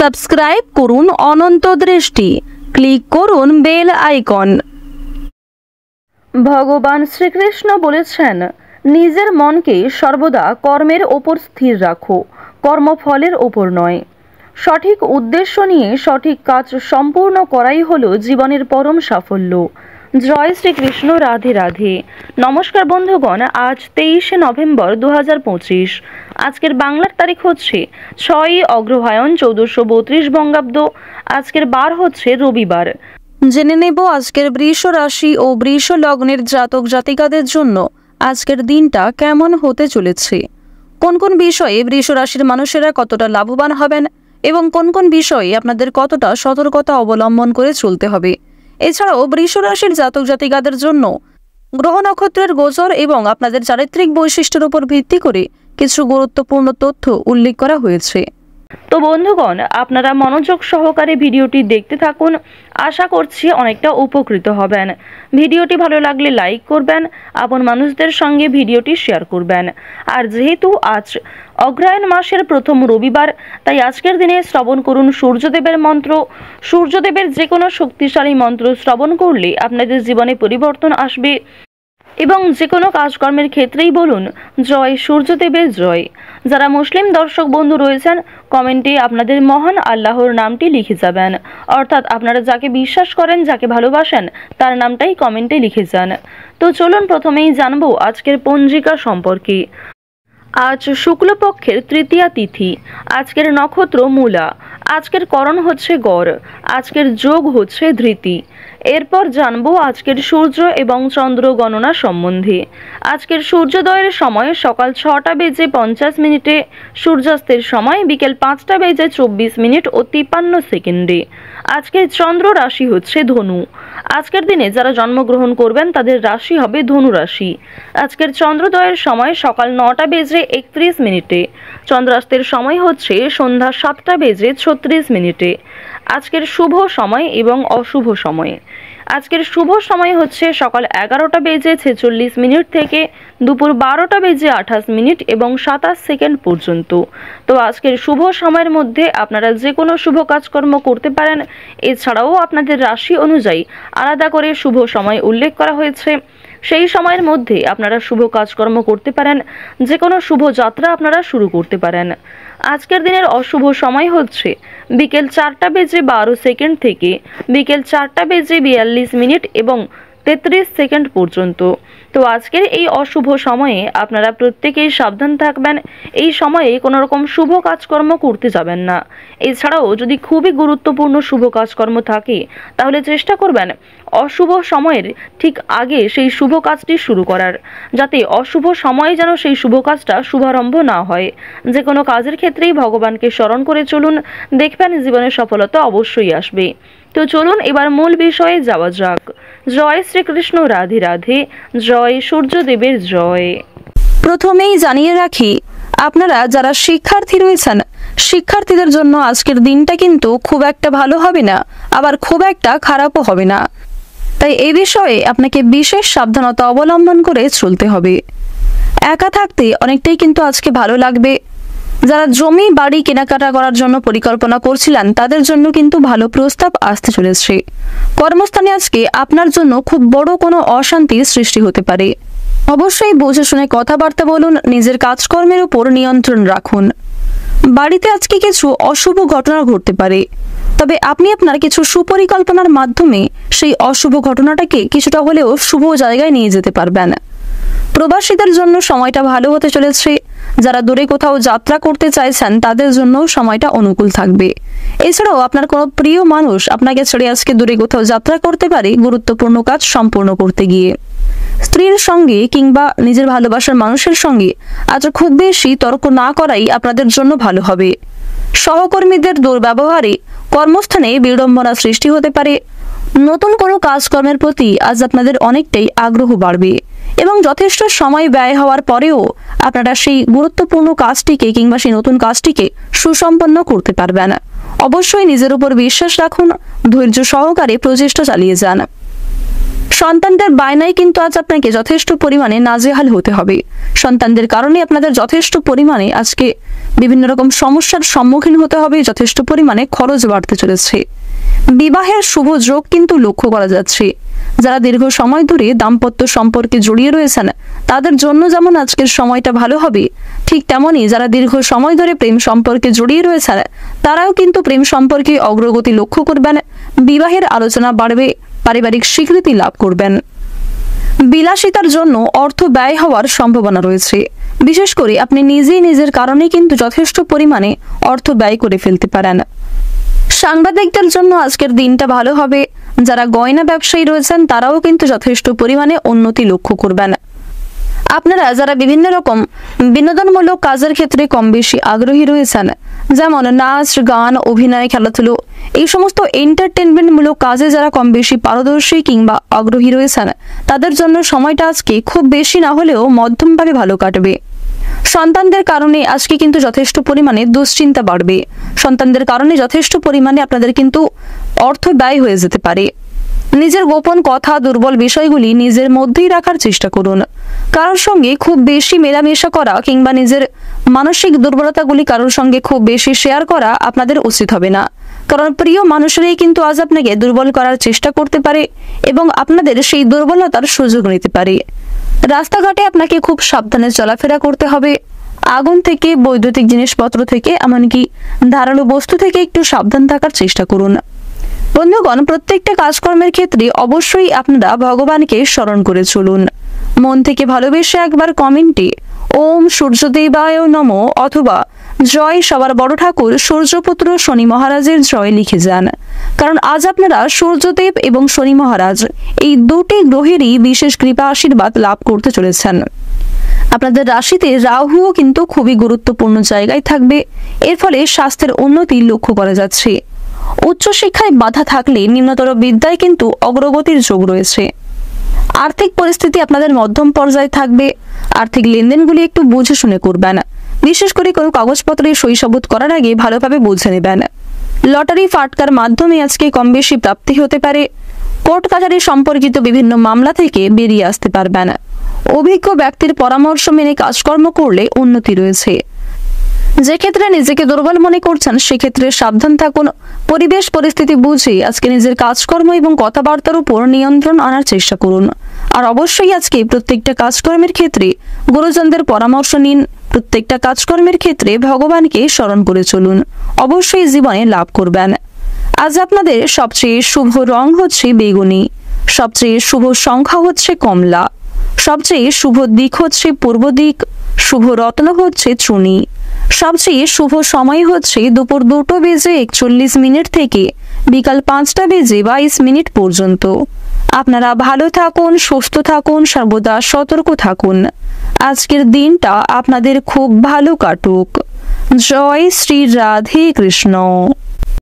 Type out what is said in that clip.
Subscribe করুন অনন্ত দৃষ্টি, click করুন বেল আইকন। ভগবান শ্রীকৃষ্ণ বলেছেন, নিজের মনকে সর্বদা কর্মের ওপর স্থির রাখো, কর্মফলের ওপর নয়। সঠিক উদ্দেশ্য নিয়ে সঠিক কাজ সম্পূর্ণ করাই হলো জীবনের পরম সাফল্য। জয় শ্রীকৃষ্ণ। রাধে রাধে। নমস্কার বন্ধুগণ, আজ 23শে নভেম্বর 2025। আজকের বাংলার তারিখ হচ্ছে 6ই অগ্রহায়ণ 1432 বঙ্গাব্দ। আজকের বার হচ্ছে রবিবার। জেনে নেব আজকের বৃষ রাশি ও বৃষ লগ্নের জাতক জাতিকাদের জন্য আজকের দিনটা কেমন হতে চলেছে, কোন কোন বিষয়ে বৃষ রাশির মানুষেরা কতটা লাভবান হবেন এবং কোন কোন বিষয়ে আপনাদের কতটা সতর্কতা অবলম্বন করে চলতে হবে। এছাড়াও বৃষ রাশির জাতক জাতিকাদের জন্য গ্রহ নক্ষত্রের গোচর এবং আপনাদের চারিত্রিক বৈশিষ্ট্যের উপর ভিত্তি করে কিছু গুরুত্বপূর্ণ তথ্য উল্লেখ করা হয়েছে। তো বন্ধুগণ, আপনারা মনোযোগ সহকারে ভিডিওটি দেখতে থাকুন। আশা করছি অনেকটা উপকৃত হবেন। ভিডিওটি ভালো লাগলে লাইক করবেন, আপন মানুষদের সঙ্গে ভিডিওটি শেয়ার করবেন। আর যেহেতু আজ অগ্রহায়ণ মাসের প্রথম রবিবার, তাই আজকের দিনে শ্রবণ করুন সূর্যদেবের মন্ত্র। সূর্যদেবের যে কোনো শক্তিশালী মন্ত্র শ্রবণ করলে আপনাদের জীবনে পরিবর্তন আসবে এবং যে কোনো কাজকর্মের ক্ষেত্রেই বলুন জয় সূর্যদেবের জয়। যারা মুসলিম দর্শক বন্ধু রয়েছেন, কমেন্টে আপনাদের মহান আল্লাহর নামটি লিখে যাবেন, অর্থাৎ আপনারা যাকে বিশ্বাস করেন, যাকে ভালোবাসেন, তার নামটাই কমেন্টে লিখে যান। তো চলুন প্রথমেই জানবো আজকের পঞ্জিকা সম্পর্কে। আজ শুক্লপক্ষের তৃতীয়া তিথি, আজকের নক্ষত্র মূলা, আজকের করণ হচ্ছে গড়, আজকের যোগ হচ্ছে ধৃতি। এরপর জানবো আজকের সূর্য এবং চন্দ্র গণনা সম্বন্ধে। আজকের সূর্যোদয়ের সময় সকাল 6টা বেজে 50 মিনিটে, সূর্যাস্তের সময় বিকেল 5টা বেজে 24 মিনিট ও 53 সেকেন্ডে। আজকের চন্দ্র রাশি হচ্ছে ধনু। আজকের দিনে যারা জন্মগ্রহণ করবেন তাদের রাশি হবে ধনু রাশি। আজকের চন্দ্রোদয়ের সময় সকাল 9টা বেজে 31 মিনিটে, চন্দ্রাস্তের সময় হচ্ছে সন্ধ্যা 7টা বেজে 36 মিনিটে। আজকের শুভ সময় এবং অশুভ সময়। আজকের শুভ সময় হচ্ছে সকাল 11টা বেজে 46 মিনিট থেকে দুপুর 12টা বেজে 28 মিনিট এবং 27 সেকেন্ড পর্যন্ত। তো আজকের শুভ সময়ের মধ্যে আপনারা যে কোনো শুভ কাজকর্ম করতে পারেন। এছাড়াও আপনাদের রাশি অনুযায়ী আলাদা করে শুভ সময় উল্লেখ করা হয়েছে। সেই সময়ের মধ্যে আপনারা শুভ কাজকর্ম করতে পারেন, যে কোনো শুভ যাত্রা আপনারা শুরু করতে পারেন। আজকের দিনের অশুভ সময় হচ্ছে বিকেল 4টা বেজে 12 সেকেন্ড থেকে বিকেল 4টা বেজে 42 মিনিট এবং 33 সেকেন্ড পর্যন্ত। তো আজকের এই অশুভ সময়ে আপনারা প্রত্যেকেই সাবধান থাকবেন। এই সময়ে কোনো রকম শুভ কাজকর্ম করতে যাবেন না। এছাড়াও যদি খুবই গুরুত্বপূর্ণ শুভ কাজকর্ম থাকে, তাহলে চেষ্টা করবেন অশুভ সময়ের ঠিক আগে সেই শুভ কাজটি শুরু করার, যাতে অশুভ সময়ে যেন সেই শুভ কাজটা শুভারম্ভ না হয়। যে কোনো কাজের ক্ষেত্রেই ভগবানকে স্মরণ করে চলুন, দেখবেন জীবনের সফলতা অবশ্যই আসবে। তো চলুন এবার মূল বিষয়ে যাওয়া যাক। জয় শ্রীকৃষ্ণ। রাধে রাধে। জয় সূর্যদেবের জয়। প্রথমেই জানিয়ে রাখি, আপনারা যারা শিক্ষার্থী রয়েছেন, শিক্ষার্থীদের জন্য আজকের দিনটা কিন্তু খুব একটা ভালো হবে না, আবার খুব একটা খারাপও হবে না। তাই এই বিষয়ে আপনাকে বিশেষ সাবধানতা অবলম্বন করে চলতে হবে। একা থাকতে অনেকটাই কিন্তু আজকে ভালো লাগবে। যারা জমি বাড়ি কেনাকাটা করার জন্য পরিকল্পনা করছিলেন, তাদের জন্য কিন্তু ভালো প্রস্তাব আসতে চলেছে। কর্মস্থানে আজকে আপনার জন্য খুব বড় কোনো অশান্তির সৃষ্টি হতে পারে। অবশ্যই বুঝে শুনে কথাবার্তা বলুন, নিজের কাজকর্মের উপর নিয়ন্ত্রণ রাখুন। বাড়িতে আজকে কিছু অশুভ ঘটনা ঘটতে পারে, তবে আপনি আপনার কিছু সুপরিকল্পনার মাধ্যমে সেই অশুভ ঘটনাটাকে কিছুটা হলেও শুভ জায়গায় নিয়ে যেতে পারবেন। প্রবাসীদের জন্য সময়টা ভালো হতে চলেছে। যারা দূরে কোথাও যাত্রা করতে চাইছেন, তাদের জন্য সময়টা অনুকূল থাকবে। এছাড়াও আপনার কোনো প্রিয় মানুষ আপনাকে ছেড়ে আজকে দূরে কোথাও যাত্রা করতে পারে গুরুত্বপূর্ণ কাজ সম্পূর্ণ করতে গিয়ে। স্ত্রীর সঙ্গে কিংবা নিজের ভালোবাসার মানুষের সঙ্গে আজ খুব বেশি তর্ক না করাই আপনাদের জন্য ভালো হবে। সহকর্মীদের দুর্ব্যবহারে কর্মস্থানে বিড়ম্বনা সৃষ্টি হতে পারে। নতুন কোনো কাজকর্মের প্রতি আজ আপনাদের অনেকটাই আগ্রহ বাড়বে এবং যথেষ্ট সময় ব্যয় হওয়ার পরেও আপনারা সেই গুরুত্বপূর্ণ কাজটিকে কিংবা সেই নতুন কাজটিকে সুসম্পন্ন করতে পারবেন। অবশ্যই নিজের উপর বিশ্বাস রাখুন, ধৈর্য সহকারে প্রচেষ্টা চালিয়ে যান। সন্তানদের বায়নায় কিন্তু আজ আপনাকে যথেষ্ট পরিমাণে নাজেহাল হতে হবে। সন্তানদের কারণে আপনাদের যথেষ্ট পরিমাণে আজকে বিভিন্ন রকম সমস্যার সম্মুখীন হতে হবে, যথেষ্ট পরিমাণে খরচ বাড়তে চলেছে। বিবাহের শুভ যোগ কিন্তু লক্ষ্য করা যাচ্ছে। যারা দীর্ঘ সময় ধরে দাম্পত্য সম্পর্কে জড়িয়ে রয়েছেন তাদের জন্য যেমন আজকের সময়টা ভালো হবে, ঠিক তেমনই যারা দীর্ঘ সময় ধরে প্রেম সম্পর্কে জড়িয়ে রয়েছেন তারাও কিন্তু প্রেম সম্পর্কে অগ্রগতি লক্ষ্য করবেন, বিবাহের আলোচনা বাড়বে, পারিবারিক স্বীকৃতি লাভ করবেন। বিলাসিতার জন্য অর্থ ব্যয় হওয়ার সম্ভাবনা রয়েছে। বিশেষ করে আপনি নিজেই নিজের কারণে কিন্তু যথেষ্ট পরিমাণে অর্থ ব্যয় করে ফেলতে পারেন। সাংবাদিকদের জন্য আজকের দিনটা ভালো হবে। যারা গয়না ব্যবসায়ী রয়েছেন তারাও কিন্তু যথেষ্ট পরিমাণে উন্নতি লক্ষ্য করবেন। আপনারা যারা বিভিন্ন রকম বিনোদনমূলক কাজের ক্ষেত্রে কম বেশি আগ্রহী রয়েছেন, যেমন নাচ, গান, অভিনয়, খেলাধুলো, এই সমস্ত এন্টারটেনমেন্টমূলক কাজে যারা কম বেশি পারদর্শী কিংবা আগ্রহী রয়েছেন তাদের জন্য সময়টা আজকে খুব বেশি না হলেও মধ্যমভাবে ভালো কাটবে। সন্তানদের কারণে আজকে কিন্তু যথেষ্ট পরিমাণে দুশ্চিন্তা বাড়বে। সন্তানদের কারণে যথেষ্ট পরিমাণে আপনাদের কিন্তু অর্থ ব্যয় হয়ে যেতে পারে। নিজের গোপন কথা, দুর্বল বিষয়গুলি নিজের মধ্যেই রাখার চেষ্টা করুন। কারোর সঙ্গে খুব বেশি মেলামেশা করা কিংবা নিজের মানসিক দুর্বলতাগুলি কারোর সঙ্গে খুব বেশি শেয়ার করা আপনাদের উচিত হবে না, কারণ প্রিয় মানুষেরাই কিন্তু আজ আপনাকে দুর্বল করার চেষ্টা করতে পারে এবং আপনাদের সেই দুর্বলতার সুযোগ নিতে পারে। রাস্তাঘাটে আপনাকে খুব সাবধানে চলাফেরা করতে হবে। আগুন থেকে, বৈদ্যুতিক জিনিসপত্র থেকে, এমনকি ধারালো বস্তু থেকে একটু সাবধান থাকার চেষ্টা করুন। বন্ধুগণ, প্রত্যেকটা কাজকর্মের ক্ষেত্রে অবশ্যই আপনারা ভগবানকে স্মরণ করে চলুন। মন থেকে ভালোবেসে একবার কমেন্টে ওম সূর্যদেবায় নমঃ অথবা জয় সবার বড় ঠাকুর সূর্যপুত্র শনি মহারাজের জয় লিখে যান, কারণ আজ আপনারা সূর্যদেব এবং শনি মহারাজ এই দুটি গ্রহেরই বিশেষ কৃপা আশীর্বাদ লাভ করতে চলেছেন। আপনাদের রাশিতে রাহুও কিন্তু খুবই গুরুত্বপূর্ণ জায়গায় থাকবে। এর ফলে স্বাস্থ্যের উন্নতি লক্ষ্য করা যাচ্ছে। উচ্চশিক্ষায় বাধা থাকলে নিম্নতর বিদ্যায় কিন্তু অগ্রগতির যোগ রয়েছে। আর্থিক পরিস্থিতি আপনাদের মধ্যম পর্যায়ে থাকবে। আর্থিক লেনদেনগুলি একটু বুঝে শুনে করবেন। বিশেষ করে কোনো কাগজপত্রে সই সাবুত করার আগে ভালোভাবে বুঝে নেবেন। লটারি ফাটকার মাধ্যমে আজকে কম বেশি প্রাপ্তি হতে পারে। কোর্ট কাছারি সম্পর্কিত বিভিন্ন মামলা থেকে বেরিয়ে আসতে পারবেন। অভিজ্ঞ ব্যক্তির পরামর্শ মেনে কাজকর্ম করলে উন্নতি রয়েছে। যে ক্ষেত্রে নিজেকে দুর্বল মনে করছেন সেক্ষেত্রে সাবধান থাকুন। পরিবেশ পরিস্থিতি বুঝে আজকে নিজের কাজকর্ম এবং কথাবার্তার উপর নিয়ন্ত্রণ আনার চেষ্টা করুন। আর অবশ্যই আজকে প্রত্যেকটা কাজকর্মের ক্ষেত্রে গুরুজনদের পরামর্শ নিন। প্রত্যেকটা কাজকর্মের ক্ষেত্রে ভগবানকে স্মরণ করে চলুন। অবশ্যই জীবনে লাভ করবেন। আজ আপনাদের সবচেয়ে শুভ রং হচ্ছে বেগুনি, সবচেয়ে শুভ সংখ্যা হচ্ছে কমলা, সবচেয়ে শুভ দিক হচ্ছে পূর্ব দিক, শুভ রত্ন হচ্ছে চুনি, সবচেয়ে শুভ সময় হচ্ছে দুপুর 2:41 থেকে বিকাল 5:22 পর্যন্ত। আপনারা ভালো থাকুন, সুস্থ থাকুন, সর্বদা সতর্ক থাকুন। আজকের দিনটা আপনাদের খুব ভালো কাটুক। জয় শ্রী রাধে কৃষ্ণ।